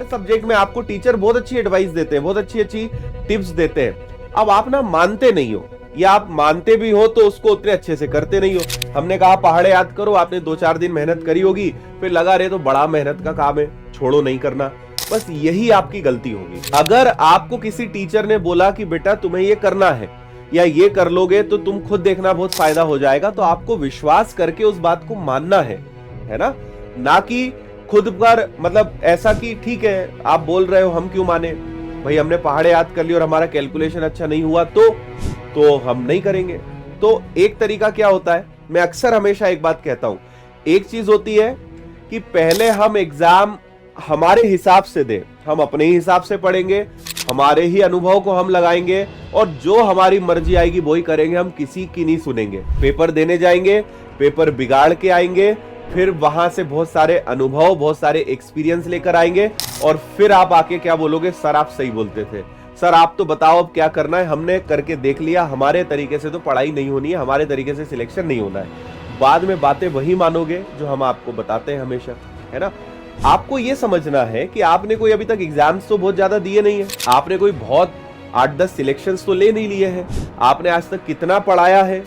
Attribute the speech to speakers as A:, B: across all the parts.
A: Subject में आपको teacher बहुत अच्छी एडवाइस देते हैं, बहुत अच्छी अच्छी टिप्स देते हैं, अब आप ना मानते नहीं हो, या आप मानते भी हो तो उसको उतने अच्छे से करते नहीं हो। हमने कहा पहाड़े याद करो, आपने 2-4 दिन मेहनत करी होगी, फिर लगा रहे तो बड़ा मेहनत का काम है, छोड़ो नहीं करना। बस यही आपकी गलती होगी। अगर आपको किसी टीचर ने बोला कि बेटा तुम्हें ये करना है या ये कर लोगे तो तुम खुद देखना बहुत फायदा हो जाएगा, तो आपको विश्वास करके उस बात को मानना है ना कि खुद पर मतलब ऐसा कि ठीक है आप बोल रहे हो हम क्यों माने, भाई हमने पहाड़े याद कर ली और हमारा कैलकुलेशन अच्छा नहीं हुआ तो हम नहीं करेंगे। तो एक तरीका क्या होता है, मैं अक्सर हमेशा एक बात कहता हूं, एक चीज होती है कि पहले हम एग्जाम हमारे हिसाब से दें, हम अपने ही हिसाब से पढ़ेंगे, हमारे ही अनुभव को हम लगाएंगे और जो हमारी मर्जी आएगी वही करेंगे, हम किसी की नहीं सुनेंगे। पेपर देने जाएंगे, पेपर बिगाड़ के आएंगे, फिर वहां से बहुत सारे अनुभव, बहुत सारे एक्सपीरियंस लेकर आएंगे और फिर आप आके क्या बोलोगे, सर आप सही बोलते थे, सर आप तो बताओ अब क्या करना है, हमने करके देख लिया, हमारे तरीके से तो पढ़ाई नहीं होनी है, हमारे तरीके से सिलेक्शन नहीं होना है। बाद में बातें वही मानोगे जो हम आपको बताते हैं हमेशा, है ना। आपको ये समझना है कि आपने कोई अभी तक एग्जाम्स तो बहुत ज्यादा दिए नहीं है, आपने कोई बहुत 8-10 सिलेक्शंस तो ले नहीं लिए हैं, आपने आज तक कितना पढ़ाया है।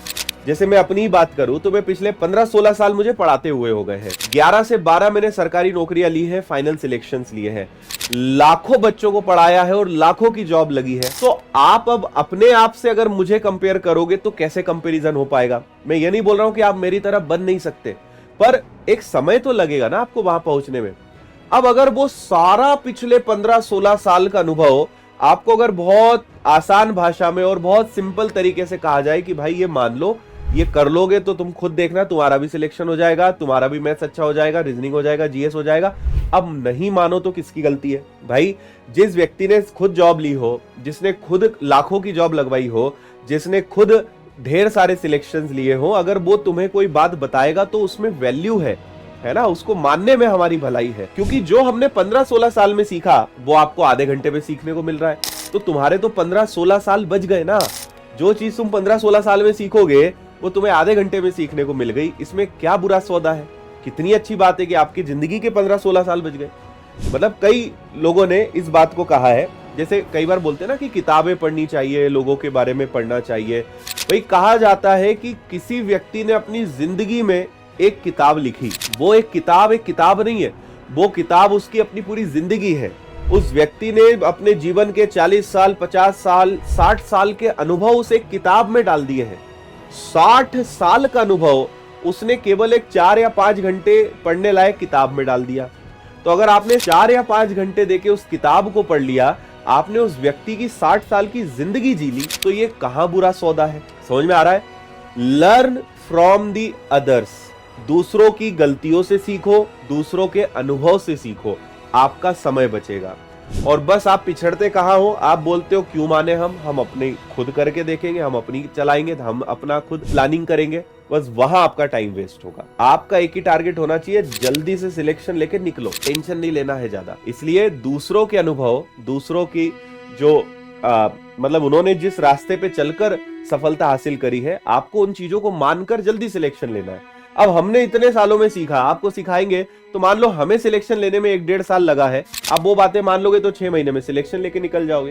A: जैसे मैं अपनी ही बात करूं तो मैं पिछले 15-16 साल मुझे पढ़ाते हुए हो गए हैं, 11 से 12 मैंने सरकारी नौकरियां ली है, फाइनल सिलेक्शंस लिए हैं, लाखों बच्चों को पढ़ाया है और लाखों की जॉब लगी है। तो आप अब अपने आप से अगर मुझे कंपेयर करोगे तो कैसे कंपैरिजन हो पाएगा। मैं ये नहीं बोल रहा हूं कि आप मेरी तरह बन नहीं सकते, पर एक समय तो लगेगा ना आपको वहां पहुंचने में। अब अगर वो सारा पिछले 15-16 साल का अनुभव आपको अगर बहुत आसान भाषा में और बहुत सिंपल तरीके से कहा जाए कि भाई ये मान लो, ये कर लोगे तो तुम खुद देखना तुम्हारा भी सिलेक्शन हो जाएगा, तुम्हारा भी मैथ्स अच्छा हो जाएगा, रीजनिंग हो जाएगा, जीएस हो जाएगा। अब नहीं मानो तो किसकी गलती है भाई। जिस व्यक्ति ने खुद जॉब ली हो, जिसने खुद लाखों की जॉब लगवाई हो, जिसने खुद ढेर सारे सिलेक्शंस लिए हो, अगर वो तुम्हें कोई बात बताएगा तो उसमें वैल्यू है ना, उसको मानने में हमारी भलाई है। क्योंकि जो हमने 15-16 साल में सीखा वो आपको आधे घंटे में सीखने को मिल रहा है, तो तुम्हारे तो 15-16 साल बच गए ना। जो चीज तुम 15-16 साल में सीखोगे वो तुम्हें आधे घंटे में सीखने को मिल गई, इसमें क्या बुरा सौदा है। कितनी अच्छी बात है कि आपकी जिंदगी के 15-16 साल बच गए। मतलब कई लोगों ने इस बात को कहा है, जैसे कई बार बोलते हैं ना कि किताबें पढ़नी चाहिए, लोगों के बारे में पढ़ना चाहिए। भाई कहा जाता है कि किसी व्यक्ति ने अपनी जिंदगी में एक किताब लिखी, वो एक किताब नहीं है, वो किताब उसकी अपनी पूरी जिंदगी है। उस व्यक्ति ने अपने जीवन के 40 साल, 50 साल, 60 साल के अनुभव उस एक किताब में डाल दिए हैं। 60 साल का अनुभव उसने केवल एक 4 या 5 घंटे पढ़ने लायक किताब में डाल दिया। तो अगर आपने 4 या 5 घंटे देके उस किताब को पढ़ लिया, आपने उस व्यक्ति की 60 साल की जिंदगी जी ली, तो ये कहां बुरा सौदा है। समझ में आ रहा है। लर्न फ्रॉम दी अदर्स, दूसरों की गलतियों से सीखो, दूसरों के अनुभव से सीखो, आपका समय बचेगा। और बस आप पिछड़ते कहां हो, आप बोलते हो क्यों माने हम अपने खुद करके देखेंगे, हम अपनी चलाएंगे, हम अपना खुद प्लानिंग करेंगे, बस वहां आपका टाइम वेस्ट होगा। आपका एक ही टारगेट होना चाहिए, जल्दी से सिलेक्शन लेके निकलो, टेंशन नहीं लेना है ज्यादा। इसलिए दूसरों के अनुभव, दूसरों की जो मतलब उन्होंने जिस रास्ते पे चलकर सफलता हासिल करी है, आपको उन चीजों को मानकर जल्दी सिलेक्शन लेना है। अब हमने इतने सालों में सीखा, आपको सिखाएंगे, तो मान लो हमें सिलेक्शन लेने में 1-1.5 साल लगा है, आप वो बातें मान लोगे तो 6 महीने में सिलेक्शन लेके निकल जाओगे।